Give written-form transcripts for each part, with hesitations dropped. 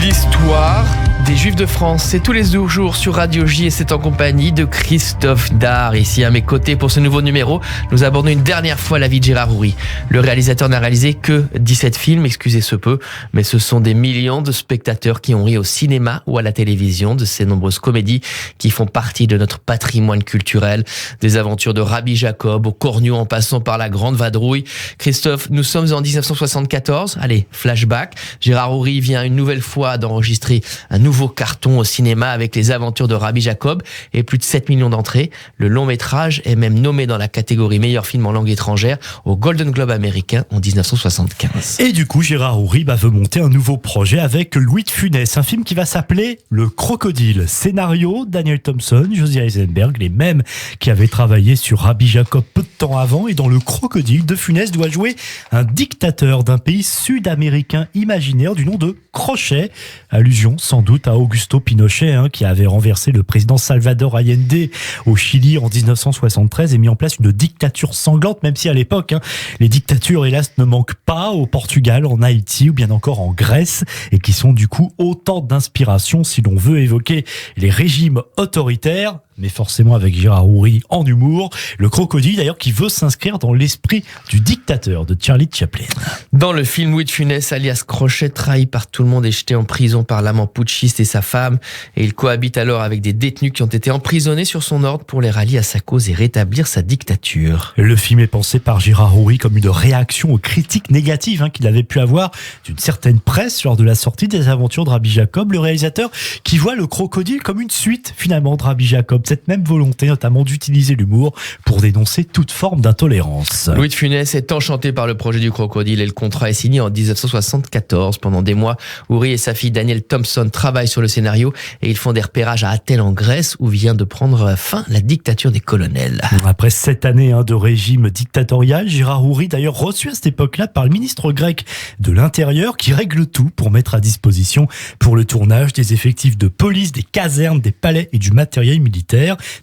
L'histoire des Juifs de France, c'est tous les jours sur Radio J et c'est en compagnie de Christophe Dard. Ici à mes côtés pour ce nouveau numéro, nous abordons une dernière fois la vie de Gérard Houry. Le réalisateur n'a réalisé que 17 films, excusez ce peu, mais ce sont des millions de spectateurs qui ont ri au cinéma ou à la télévision de ces nombreuses comédies qui font partie de notre patrimoine culturel. Des aventures de Rabbi Jacob au Cornio en passant par la Grande Vadrouille. Christophe, nous sommes en 1974. Allez, flashback. Gérard Houry vient une nouvelle fois d'enregistrer un nouveau carton au cinéma avec les aventures de Rabbi Jacob et plus de 7 millions d'entrées. Le long métrage est même nommé dans la catégorie meilleur film en langue étrangère au Golden Globe américain en 1975. Et du coup, Gérard Houry veut monter un nouveau projet avec Louis de Funès, un film qui va s'appeler Le Crocodile. Scénario, Daniel Thompson, Josie Eisenberg, les mêmes qui avaient travaillé sur Rabbi Jacob peu de temps avant. Et dans Le Crocodile, de Funès doit jouer un dictateur d'un pays sud-américain imaginaire du nom de Crochet. Allusion sans doute à Augusto Pinochet, qui avait renversé le président Salvador Allende au Chili en 1973 et mis en place une dictature sanglante, même si à l'époque, les dictatures, hélas, ne manquent pas au Portugal, en Haïti ou bien encore en Grèce, et qui sont du coup autant d'inspiration si l'on veut évoquer les régimes autoritaires, mais forcément avec Gérard Houry en humour. Le Crocodile, d'ailleurs, qui veut s'inscrire dans l'esprit du dictateur de Charlie Chaplin. Dans le film, Louis de Funès, alias Crochet, trahi par tout le monde et jeté en prison par l'amant putschiste et sa femme. Et il cohabite alors avec des détenus qui ont été emprisonnés sur son ordre pour les rallier à sa cause et rétablir sa dictature. Le film est pensé par Gérard Houry comme une réaction aux critiques négatives qu'il avait pu avoir d'une certaine presse lors de la sortie des aventures de Rabbi Jacob. Le réalisateur qui voit Le Crocodile comme une suite finalement de Rabbi Jacob. Cette même volonté notamment d'utiliser l'humour pour dénoncer toute forme d'intolérance. Louis de Funès est enchanté par le projet du Crocodile et le contrat est signé en 1974. Pendant des mois, Houry et sa fille Daniel Thompson travaillent sur le scénario et ils font des repérages à Athènes en Grèce où vient de prendre fin la dictature des colonels. Après 7 années de régime dictatorial, Gérard Houry d'ailleurs reçu à cette époque-là par le ministre grec de l'Intérieur qui règle tout pour mettre à disposition pour le tournage des effectifs de police, des casernes, des palais et du matériel militaire,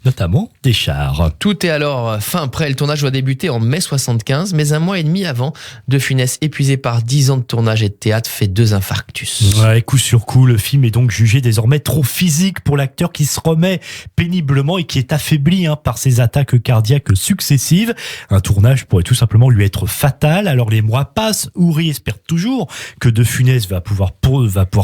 notamment des chars. Tout est alors fin prêt. Le tournage doit débuter en mai 75, mais un mois et demi avant, de Funès, épuisé par 10 ans de tournage et de théâtre, fait 2 infarctus. Ouais, coup sur coup, le film est donc jugé désormais trop physique pour l'acteur qui se remet péniblement et qui est affaibli par ses attaques cardiaques successives. Un tournage pourrait tout simplement lui être fatal. Alors les mois passent, Houry espère toujours que de Funès va pouvoir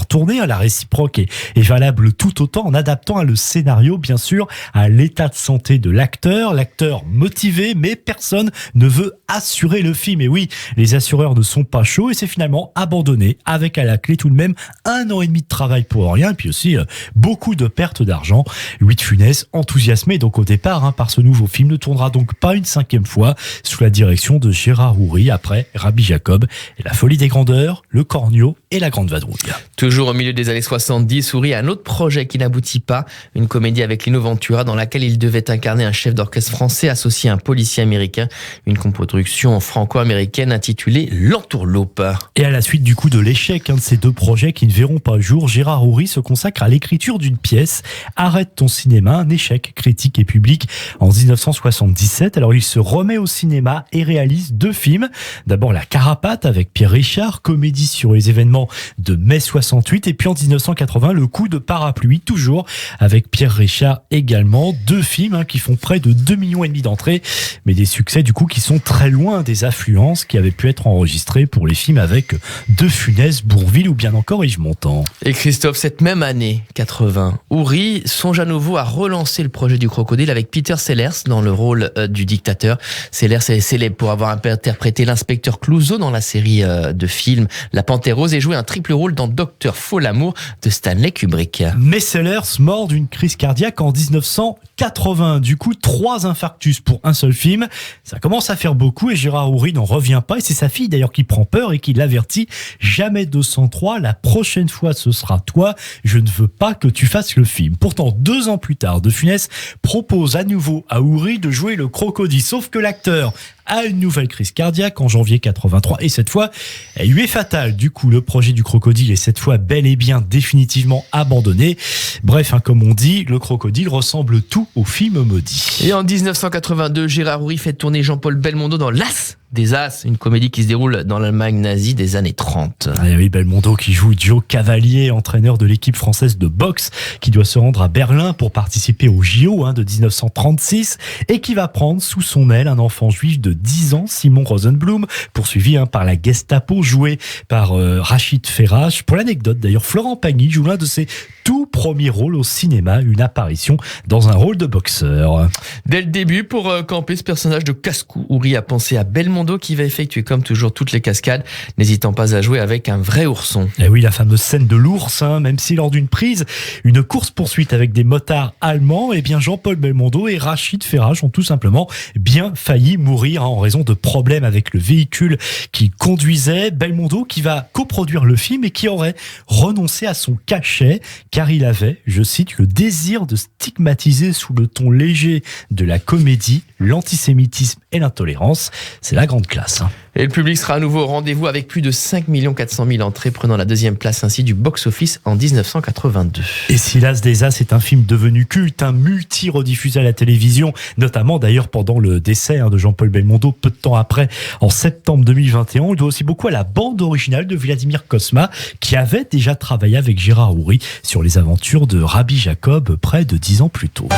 tourner. La réciproque est valable tout autant en adaptant le scénario, bien sûr, à l'état de santé de l'acteur. L'acteur motivé, mais personne ne veut assurer le film. Et oui, les assureurs ne sont pas chauds et c'est finalement abandonné avec à la clé tout de même 1 an et demi de travail pour rien et puis aussi beaucoup de pertes d'argent. Louis de Funès, enthousiasmé donc au départ par ce nouveau film, ne tournera donc pas une 5e fois sous la direction de Gérard Houry après Rabbi Jacob et La Folie des Grandeurs, Le Cornio et La Grande Vadrouille. Toujours au milieu des années 70, Houry a un autre projet qui n'aboutit pas, une comédie avec Lino Ventura dans laquelle il devait incarner un chef d'orchestre français associé à un policier américain, une coproduction franco-américaine intitulée L'Entourloupe. Et à la suite du coup de l'échec de ces 2 projets qui ne verront pas le jour, Gérard Houry se consacre à l'écriture d'une pièce, Arrête ton cinéma, un échec critique et public en 1977. Alors il se remet au cinéma et réalise 2 films. D'abord La Carapate avec Pierre Richard, comédie sur les événements de mai 68, et puis en 1980 Le Coup de parapluie, toujours avec Pierre Richard également. 2 films qui font près de 2,5 millions d'entrées, mais des succès du coup qui sont très loin des affluences qui avaient pu être enregistrées pour les films avec De Funès, Bourvil ou bien encore Yves Montand. Et Christophe, cette même année 80, Houry songe à nouveau à relancer le projet du Crocodile avec Peter Sellers dans le rôle du dictateur. Sellers est célèbre pour avoir interprété l'inspecteur Clouseau dans la série de films La Panthère Rose et joué un triple rôle dans Docteur Folamour de Stanley Kubrick. Mais Sellers mort d'une crise cardiaque en 1980. Du coup, 3 infarctus pour un seul film. Ça commence à faire beaucoup et Gérard Houry n'en revient pas. Et c'est sa fille d'ailleurs qui prend peur et qui l'avertit. Jamais 203, la prochaine fois ce sera toi. Je ne veux pas que tu fasses le film. Pourtant, 2 ans plus tard, De Funès propose à nouveau à Houry de jouer le Crocodile. Sauf que l'acteur a une nouvelle crise cardiaque en janvier 83 et cette fois, elle lui est fatale. Du coup, le projet du Crocodile est cette fois bel et bien définitivement abandonné. Bref, comme on dit, le Crocodile ressemble tout joue au film maudit. Et en 1982, Gérard Houry fait tourner Jean-Paul Belmondo dans L'As des As, une comédie qui se déroule dans l'Allemagne nazie des années 30. Ah oui, Belmondo qui joue Joe Cavalier, entraîneur de l'équipe française de boxe, qui doit se rendre à Berlin pour participer au JO de 1936 et qui va prendre sous son aile un enfant juif de 10 ans, Simon Rosenblum, poursuivi par la Gestapo, joué par Rachid Ferrach. Pour l'anecdote d'ailleurs, Florent Pagny joue l'un de ses tout premiers rôles au cinéma, une apparition dans un rôle de boxeur. Dès le début, pour camper ce personnage de casse-cou, Houry a pensé à Belmondo qui va effectuer comme toujours toutes les cascades, n'hésitant pas à jouer avec un vrai ourson. Et oui, la fameuse scène de l'ours, même si lors d'une prise, une course-poursuite avec des motards allemands, Jean-Paul Belmondo et Rachid Ferrach ont tout simplement bien failli mourir en raison de problèmes avec le véhicule qu'il conduisait. Belmondo qui va coproduire le film et qui aurait renoncé à son cachet car il avait, je cite, le désir de stigmatiser sous le ton léger de la comédie l'antisémitisme et l'intolérance. C'est la grande classe. Et le public sera à nouveau au rendez-vous avec plus de 5 400 000 entrées, prenant la deuxième place ainsi du box-office en 1982. Et si L'As des As est un film devenu culte, multi-rediffusé à la télévision, notamment d'ailleurs pendant le décès de Jean-Paul Belmondo peu de temps après, en septembre 2021, il doit aussi beaucoup à la bande originale de Vladimir Cosma, qui avait déjà travaillé avec Gérard Houry sur les aventures de Rabbi Jacob près de 10 ans plus tôt.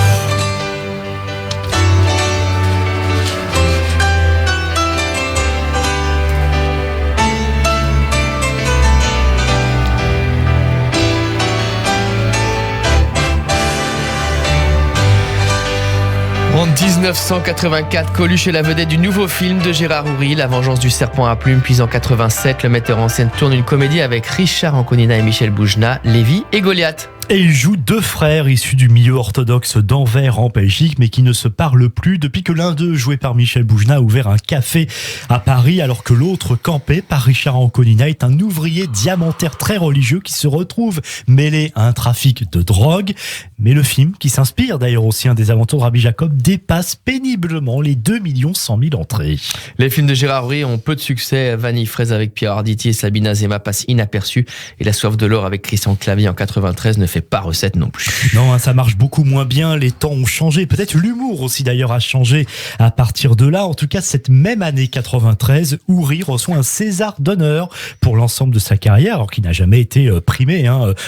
En 1984, Coluche est la vedette du nouveau film de Gérard Houry, La vengeance du serpent à plumes. Puis en 87, le metteur en scène tourne une comédie avec Richard Anconina et Michel Boujna, Lévi et Goliath. Et il joue deux frères issus du milieu orthodoxe d'Anvers en Belgique, mais qui ne se parlent plus depuis que l'un d'eux, joué par Michel Boujna, a ouvert un café à Paris, alors que l'autre, campé par Richard Anconina, est un ouvrier diamantaire très religieux qui se retrouve mêlé à un trafic de drogue. Mais le film, qui s'inspire d'ailleurs aussi des aventures de Rabbi Jacob, dépasse péniblement les 2 100 000 entrées. Les films de Gérard Houry ont peu de succès. Vanille fraise avec Pierre Arditi et Sabine Azema passe inaperçu. Et La soif de l'or avec Christian Clavier en 93 ne fait pas recette non plus. Non, ça marche beaucoup moins bien, les temps ont changé, peut-être l'humour aussi d'ailleurs a changé à partir de là. En tout cas, cette même année 93, Houry reçoit un César d'honneur pour l'ensemble de sa carrière, alors qu'il n'a jamais été primé,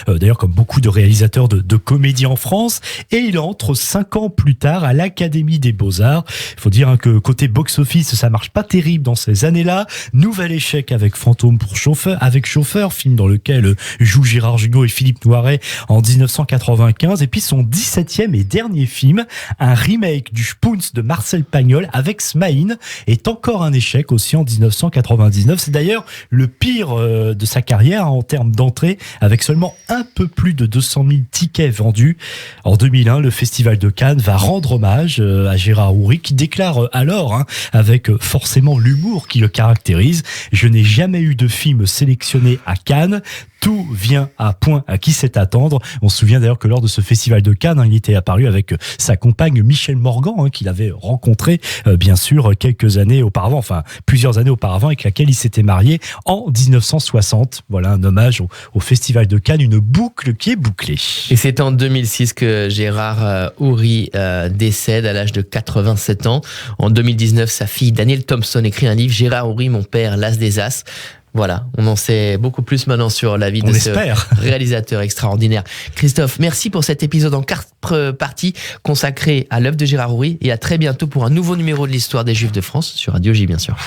d'ailleurs comme beaucoup de réalisateurs de comédie en France, et il entre 5 ans plus tard à l'Académie des Beaux-Arts. Il faut dire que côté box-office, ça marche pas terrible dans ces années-là. Nouvel échec avec Fantôme pour Chauffeur, film dans lequel jouent Gérard Jugnot et Philippe Noiret en 1995, et puis son 17e et dernier film, un remake du Spoons de Marcel Pagnol avec Smaïn, est encore un échec aussi en 1999. C'est d'ailleurs le pire de sa carrière en termes d'entrée, avec seulement un peu plus de 200 000 tickets vendus. En 2001, le Festival de Cannes va rendre hommage à Gérard Houry, qui déclare alors, avec forcément l'humour qui le caractérise: « Je n'ai jamais eu de film sélectionné à Cannes. Tout vient à point à qui sait attendre ». On se souvient d'ailleurs que lors de ce festival de Cannes, il était apparu avec sa compagne Michèle Morgan, qu'il avait rencontré bien sûr plusieurs années auparavant, avec laquelle il s'était marié en 1960. Voilà un hommage au festival de Cannes, une boucle qui est bouclée. Et c'est en 2006 que Gérard Houry décède à l'âge de 87 ans. En 2019, sa fille Danielle Thompson écrit un livre, Gérard Houry, mon père, l'As des As. Voilà, on en sait beaucoup plus maintenant sur la vie de ce réalisateur extraordinaire. Christophe, merci pour cet épisode en 4 parties consacré à l'œuvre de Gérard Houry, et à très bientôt pour un nouveau numéro de l'histoire des Juifs de France sur Radio J, bien sûr.